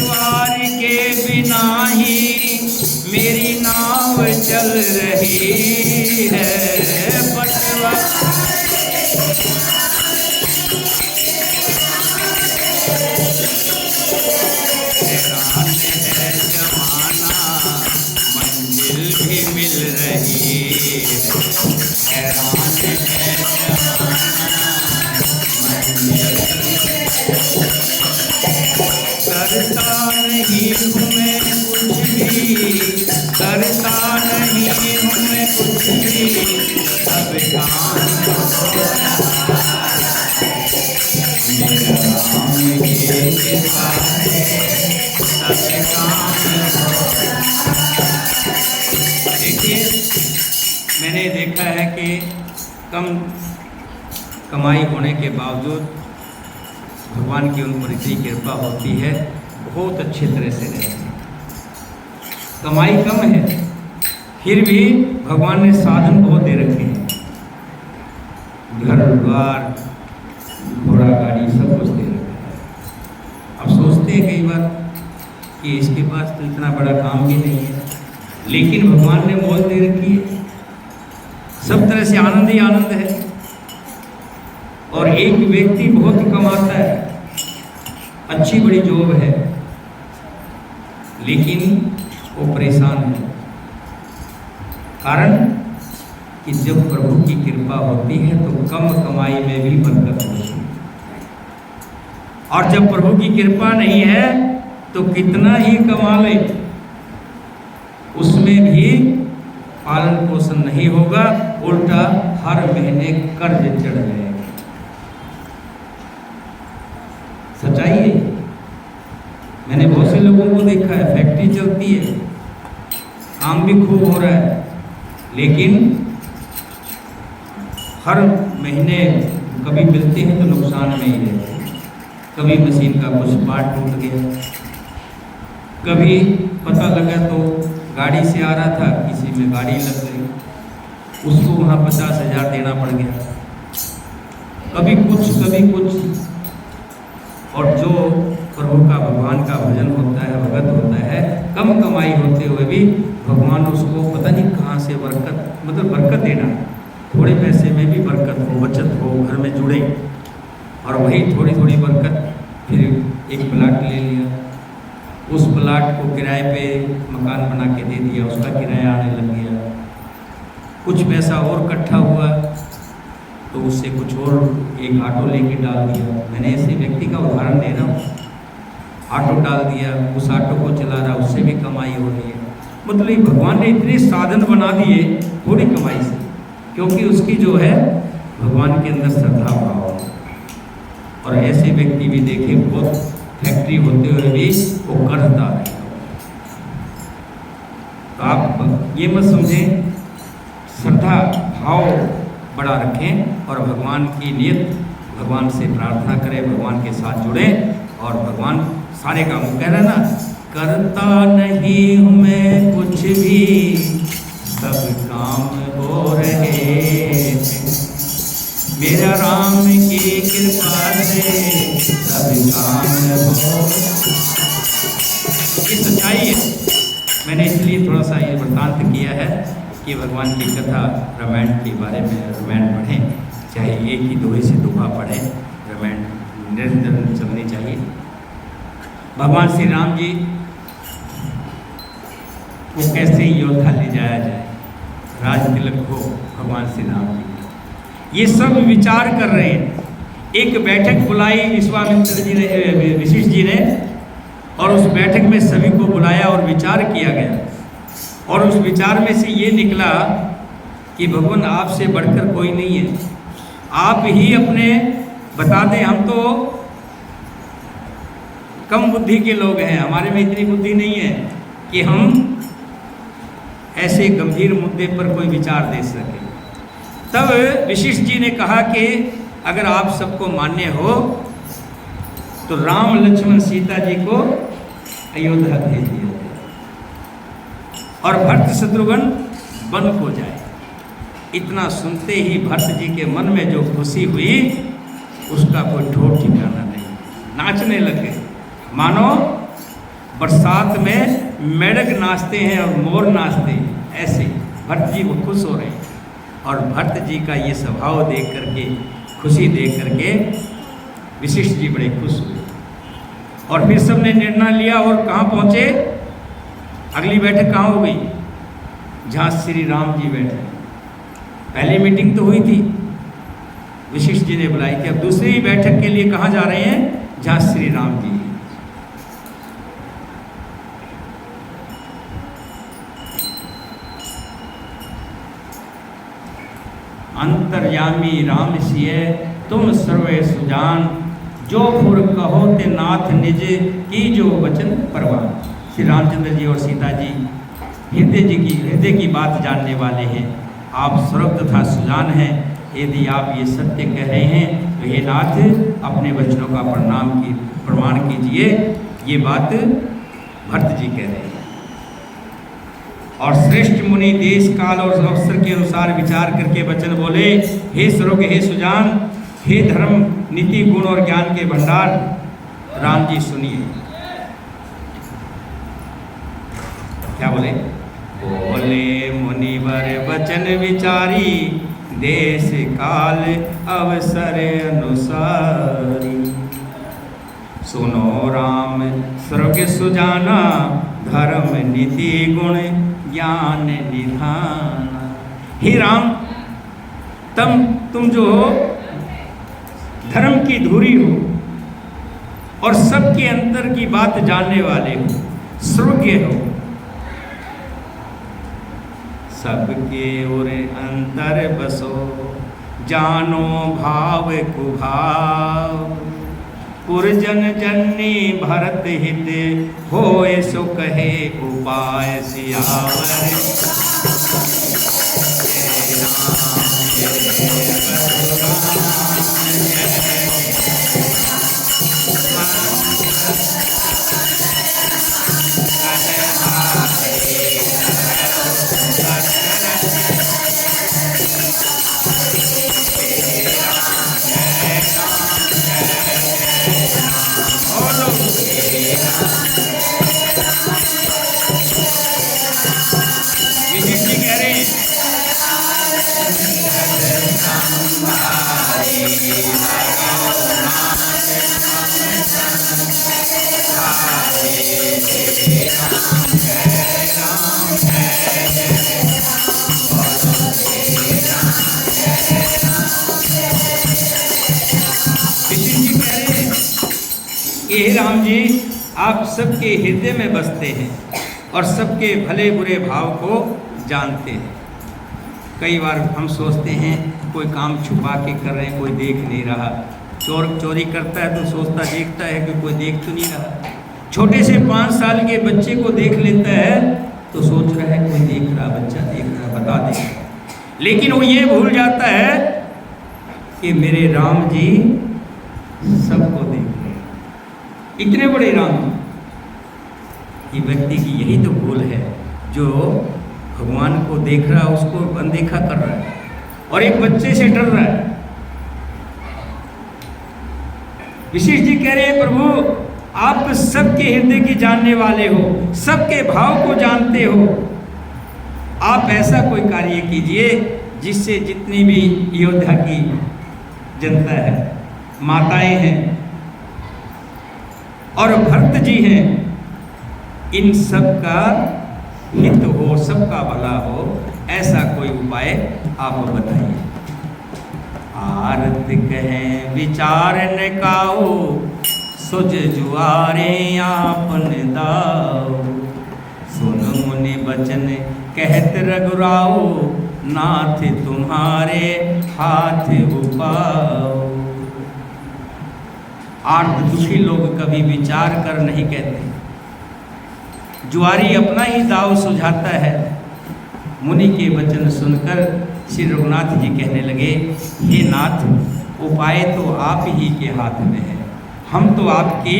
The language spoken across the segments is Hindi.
पतवार के बिना ही मेरी नाव चल रही है। पतवार हैरान है जमाना, मंजिल भी मिल रही है। हैरान है जमाना, मंजिल करता नहीं हूँ मैं कुछ भी, करता नहीं हूँ मैं कुछ भी, सब काम मेरा राम की कृपा है, सब काम। देखिए, मैंने देखा है कि कम कमाई होने के बावजूद भगवान की उन पर इतनी कृपा होती है, बहुत अच्छे तरह से रहते हैं। कमाई कम है, फिर भी भगवान ने साधन बहुत दे रखे हैं, घर द्वार घोड़ा गाड़ी सब कुछ दे रखा है। अब सोचते हैं कई बार कि इसके पास तो इतना बड़ा काम भी नहीं है, लेकिन भगवान ने मौज दे रखी है, सब तरह से आनंद ही आनंद है। और एक व्यक्ति बहुत कमाता है, अच्छी बड़ी जॉब है, लेकिन वो परेशान है। कारण कि जब प्रभु की कृपा होती है तो कम कमाई में भी बरकत होती है, और जब प्रभु की कृपा नहीं है तो कितना ही कमा ले उसमें भी पालन पोषण नहीं होगा, उल्टा हर महीने कर्ज चढ़ जाएगा। सच्चाई है। मैंने बहुत से लोगों को देखा है, फैक्ट्री चलती है, काम भी खूब हो रहा है, लेकिन हर महीने कभी मिलते हैं तो नुकसान में ही रहते हैं। कभी मशीन का कुछ पार्ट टूट गया, कभी पता लगा तो गाड़ी से आ रहा था, किसी में गाड़ी लग गई, उसको वहाँ 50,000 देना पड़ गया। कभी कुछ कभी कुछ। और जो प्रभु का भगवान का भजन होता है, भगत होता है, कम कमाई होते हुए भी भगवान उसको पता नहीं कहाँ से बरकत, मतलब बरकत देना, थोड़े पैसे में भी बरकत हो, बचत हो, घर में जुड़े, और वही थोड़ी थोड़ी बरकत। फिर एक प्लाट ले लिया, उस प्लाट को किराए पे मकान बना के दे दिया, उसका किराया आने लग गया। कुछ पैसा और इकट्ठा हुआ तो उससे कुछ और एक ऑटो लेके डाल दिया। मैंने ऐसे व्यक्ति का उदाहरण दे रहा हूँ। ऑटो डाल दिया, उस ऑटो को चला रहा, उससे भी कमाई हो रही है। मतलब भगवान ने इतने साधन बना दिए थोड़ी कमाई से, क्योंकि उसकी जो है भगवान के अंदर श्रद्धा भाव है। और ऐसे व्यक्ति भी देखे, बहुत फैक्ट्री होते हुए भी वो कर्जदार है। तो आप ये मत समझें, श्रद्धा भाव बड़ा रखें और भगवान की नियत, भगवान से प्रार्थना करें, भगवान के साथ जुड़ें, और भगवान सारे काम कह रहे ना, करता नहीं हूँ मैं कुछ भी, सब काम हो रहे हैं, मेरा राम की कृपा से सब काम हो। ये सच्चाई है। मैंने इसलिए थोड़ा सा ये वृत्तांत किया है कि भगवान की कथा रामायण के बारे में, रामायण पढ़ें, चाहे एक ही दोहे से दोहा पढ़ें, रामायण निरंतर चलनी चाहिए। भगवान श्री राम जी को कैसे योद्धा ले जाया जाए, राज तिलक हो भगवान श्री राम जी, ये सब विचार कर रहे हैं। एक बैठक बुलाई विश्वामित्र जी ने, वशिष्ठ जी ने, और उस बैठक में सभी को बुलाया और विचार किया गया। और उस विचार में से ये निकला कि भगवान आपसे बढ़कर कोई नहीं है, आप ही अपने बता दें। हम तो कम बुद्धि के लोग हैं, हमारे में इतनी बुद्धि नहीं है कि हम ऐसे गंभीर मुद्दे पर कोई विचार दे सकें। तब वशिष्ठ जी ने कहा कि अगर आप सबको मान्य हो तो राम लक्ष्मण सीता जी को अयोध्या भेज दिया जाए और भरत शत्रुघ्न वन को जाए। इतना सुनते ही भरत जी के मन में जो खुशी हुई उसका कोई ठोर ठिकाना नहीं, नाचने लगे मानो बरसात में मेढक नाचते हैं और मोर नाचते हैं, ऐसे भट्ट जी वो खुश हो रहे हैं। और भट्ट जी का ये स्वभाव देख करके, खुशी देख करके वशिष्ठ जी बड़े खुश हुए। और फिर सबने निर्णय लिया और कहाँ पहुँचे, अगली बैठक कहाँ हो गई, जहाँ श्री राम जी बैठे। पहली मीटिंग तो हुई थी, वशिष्ठ जी ने बुलाई थी, अब दूसरी बैठक के लिए कहाँ जा रहे हैं, जहाँ श्री राम जी। अंतर्यामी राम सिय तुम सर्वे सुजान, जो फुर कहो ते नाथ निज की जो वचन परवान। श्री रामचंद्र जी और सीता जी हृदय की बात जानने वाले हैं। आप सर्व तथा सुजान हैं। यदि आप ये सत्य कह रहे हैं तो हे नाथ अपने वचनों का प्रमाण कीजिए। ये बात भरत जी कह रहे हैं। और श्रेष्ठ मुनि देश काल और अवसर के अनुसार विचार करके वचन बोले, हे सर्वज्ञ, हे सुजान, हे धर्म नीति गुण और ज्ञान के भंडार, राम जी सुनिए। क्या बोले? बोले मुनिवर वचन विचारी, देश काल अवसर अनुसारी। सुनो राम सर्वज्ञ सुजाना, धर्म नीति गुण ज्ञान निधान। हे राम, तुम जो हो धर्म की धुरी हो और सबके अंतर की बात जानने वाले हो, सर्वज्ञ हो। सबके उर अंतर बसो, जानो भाव कुभाव। पुरजन जननी भरत हित, होए सो कहे उपाय सियावर। जय राम जय हे राम जी, आप सबके हृदय में बसते हैं और सबके भले बुरे भाव को जानते हैं। कई बार हम सोचते हैं कोई काम छुपा के कर रहे हैं, कोई देख नहीं रहा। चोरी करता है तो सोचता देखता है कि कोई देख तो नहीं रहा। छोटे से 5 साल के बच्चे को देख लेता है तो सोच रहा है कोई देख रहा, बच्चा देख रहा, बता दे। लेकिन वो ये भूल जाता है कि मेरे राम जी सबको देख रहे हैं। इतने बड़े राम जी, व्यक्ति की यही तो भूल है, जो भगवान को देख रहा है उसको अनदेखा कर रहा है और एक बच्चे से डर रहा है। वशिष्ठ जी कह रहे हैं, प्रभु आप सबके हृदय की जानने वाले हो, सबके भाव को जानते हो। आप ऐसा कोई कार्य कीजिए जिससे जितनी भी अयोध्या की जनता है, माताएं हैं और भरत जी हैं, इन सब का हित हो, सबका भला हो, ऐसा कोई उपाय आप बताइए। आरत कहें विचार न काओ, सुज जुआरे आपन दाओ। सुन मुनि बचन कहत रघुराओ, नाथ तुम्हारे हाथ उपाओ। आर्त दुखी लोग कभी विचार कर नहीं कहते, जुआरी अपना ही दाव सुझाता है। मुनि के वचन सुनकर श्री रघुनाथ जी कहने लगे, हे नाथ, उपाय तो आप ही के हाथ में है। हम तो आपकी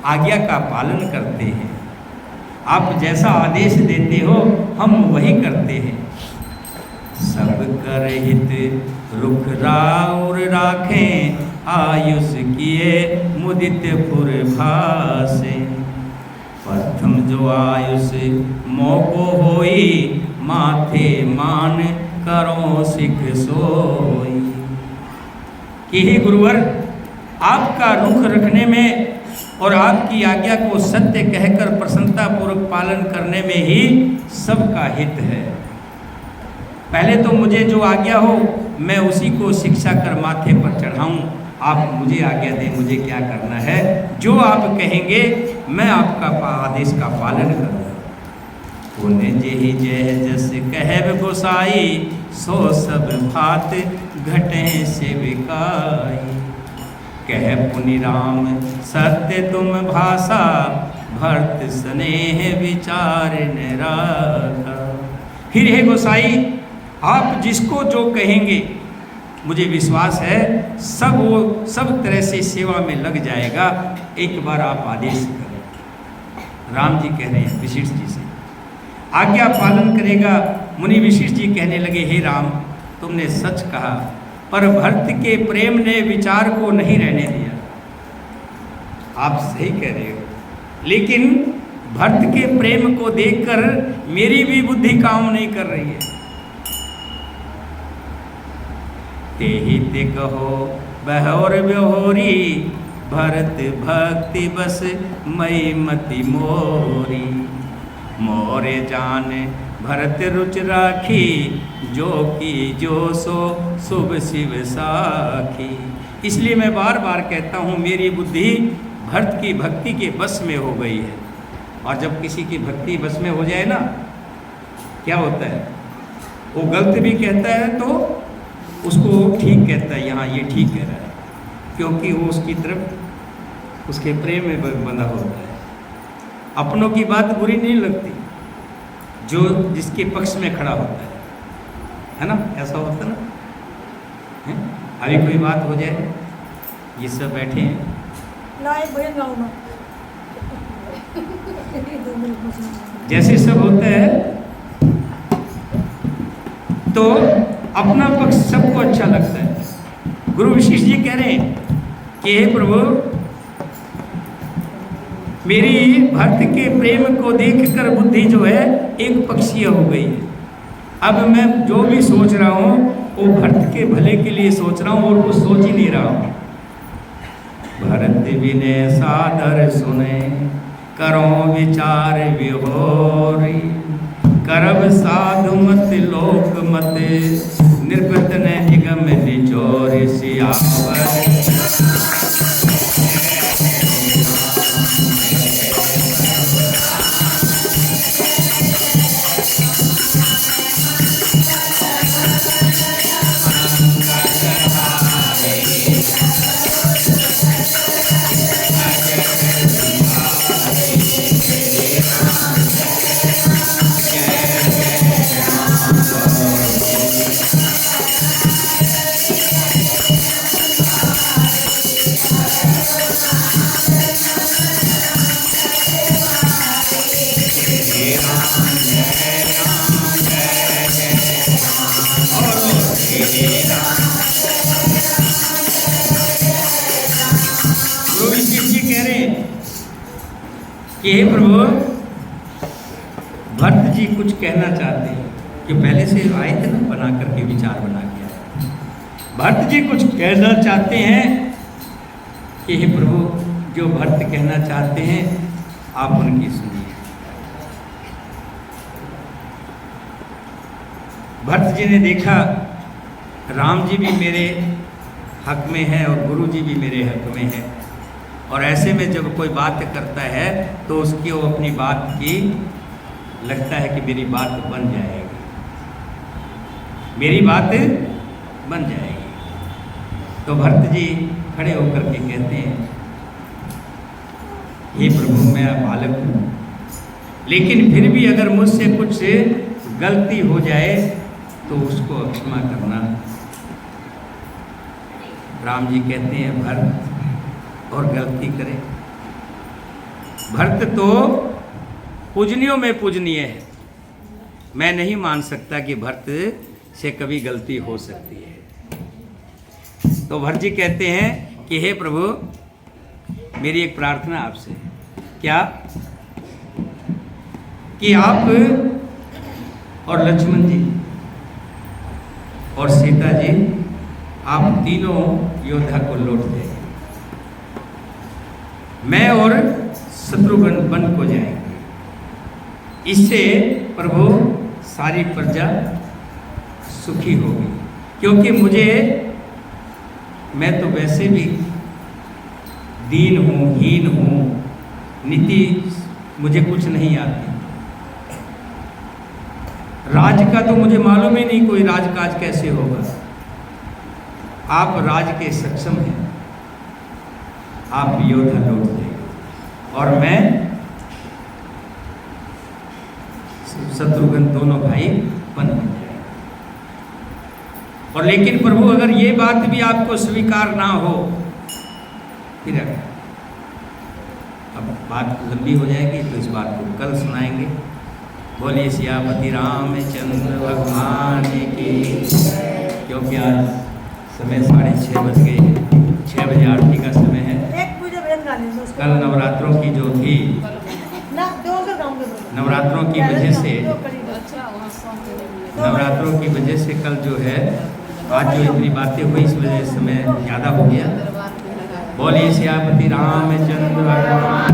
आज्ञा का पालन करते हैं। आप जैसा आदेश देते हो हम वही करते हैं। सब कर हित रुख राउर राखें, आयुष किए मुदित पुर भासे। प्रथम जो आयुष मोको होई, माथे मान करो सिख सोई। कि हे गुरुवर, आपका रुख रखने में और आपकी आज्ञा को सत्य कहकर प्रसन्नतापूर्वक पालन करने में ही सबका हित है। पहले तो मुझे जो आज्ञा हो मैं उसी को शिक्षा कर माथे पर चढ़ाऊं। आप मुझे आज्ञा दें, मुझे क्या करना है। जो आप कहेंगे मैं आपका आदेश का पालन करूँगा। पुण्य जेहि जय जस कहब गोसाई, सो सब भात घटे से बिकाई। कह पुनि राम सत्य तुम भाषा, भरत स्नेह विचार न राखा। फिर हे गोसाई, आप जिसको जो कहेंगे मुझे विश्वास है सब वो सब तरह से सेवा में लग जाएगा। एक बार आप आदेश करें। राम जी कह रहे हैं वशिष्ठ जी से, आज्ञा पालन करेगा। मुनि वशिष्ठ जी कहने लगे, हे राम, तुमने सच कहा, पर भरत के प्रेम ने विचार को नहीं रहने दिया। आप सही कह रहे हो, लेकिन भरत के प्रेम को देखकर मेरी भी बुद्धि काम नहीं कर रही है। तेहि ते कहो बहोर ब्योहरी, भरत भक्ति बस मई मति मोरी। मोरे जान भरत रुच राखी, जो की जो सो शुभ शिव साखी। इसलिए मैं बार बार कहता हूँ मेरी बुद्धि भरत की भक्ति के बस में हो गई है। और जब किसी की भक्ति बस में हो जाए ना, क्या होता है, वो गलत भी कहता है तो उसको ठीक कहता है, यहाँ ये ठीक कह रहा है, क्योंकि वो उसकी तरफ उसके प्रेम में बंधा होता है। अपनों की बात बुरी नहीं लगती, जो जिसके पक्ष में खड़ा होता है ना, ऐसा होता ना है? अभी कोई बात हो जाए, ये सब बैठे हैं, जैसे सब होता है तो अपना पक्ष सबको अच्छा लगता है। गुरु वशिष्ठ जी कह रहे हैं कि हे प्रभु, मेरी भक्त के प्रेम को देखकर बुद्धि जो है एक पक्षीय हो गई है। अब मैं जो भी सोच रहा हूँ वो भक्त के भले के लिए सोच रहा हूँ और कुछ सोच ही नहीं रहा हूँ। भरत विनय सादर सुने, करो विचार विहोरी। करब साधु मत लोक मत, निर्गत न निगम निचोर। सियावर कि हे प्रभु, भरत जी कुछ कहना चाहते हैं, कि पहले से आए थे ना बना करके, विचार बना के आए। भरत जी कुछ कहना चाहते हैं कि हे प्रभु, जो भरत कहना चाहते हैं आप उनकी सुनिए। भरत जी ने देखा राम जी भी मेरे हक में है और गुरु जी भी मेरे हक में है, और ऐसे में जब कोई बात करता है तो उसकी वो अपनी बात की लगता है कि मेरी बात बन जाएगी, मेरी बात बन जाएगी। तो भरत जी खड़े होकर के कहते हैं, हे प्रभु, मैं बालक हूँ, लेकिन फिर भी अगर मुझसे कुछ गलती हो जाए तो उसको क्षमा करना। राम जी कहते हैं, भरत और गलती करे, भरत तो पूजनियों में पूजनीय है, मैं नहीं मान सकता कि भरत से कभी गलती हो सकती है। तो भरत जी कहते हैं कि हे प्रभु, मेरी एक प्रार्थना आपसे। क्या? कि आप और लक्ष्मण जी और सीता जी, आप तीनों योद्धा को लौट दें। मैं और शत्रुघ्न वन को जाएंगे। इससे प्रभु सारी प्रजा सुखी होगी, क्योंकि मैं तो वैसे भी दीन हूँ, हीन हूँ, नीति मुझे कुछ नहीं आती, राज का तो मुझे मालूम ही नहीं कोई राजकाज कैसे होगा। आप राज के सक्षम हैं, आप योद्धा लौट दें और मैं शत्रुघ्न दोनों भाई बन जाए। और लेकिन प्रभु अगर ये बात भी आपको स्वीकार ना हो, फिर अब बात लंबी हो जाएगी, तो इस बात को कल सुनाएंगे। बोलिए सियापति रामचंद्र भगवान की। क्योंकि आज समय 6:30 बज गए हैं, 6 बजे आरती का समय है। कल नवरात्रों की जो थी, नवरात्रों की वजह से कल जो है, आज जो इतनी बातें हुई, इस वजह से समय ज़्यादा हो गया। बोलिए सियापति रामचंद्र भगवान।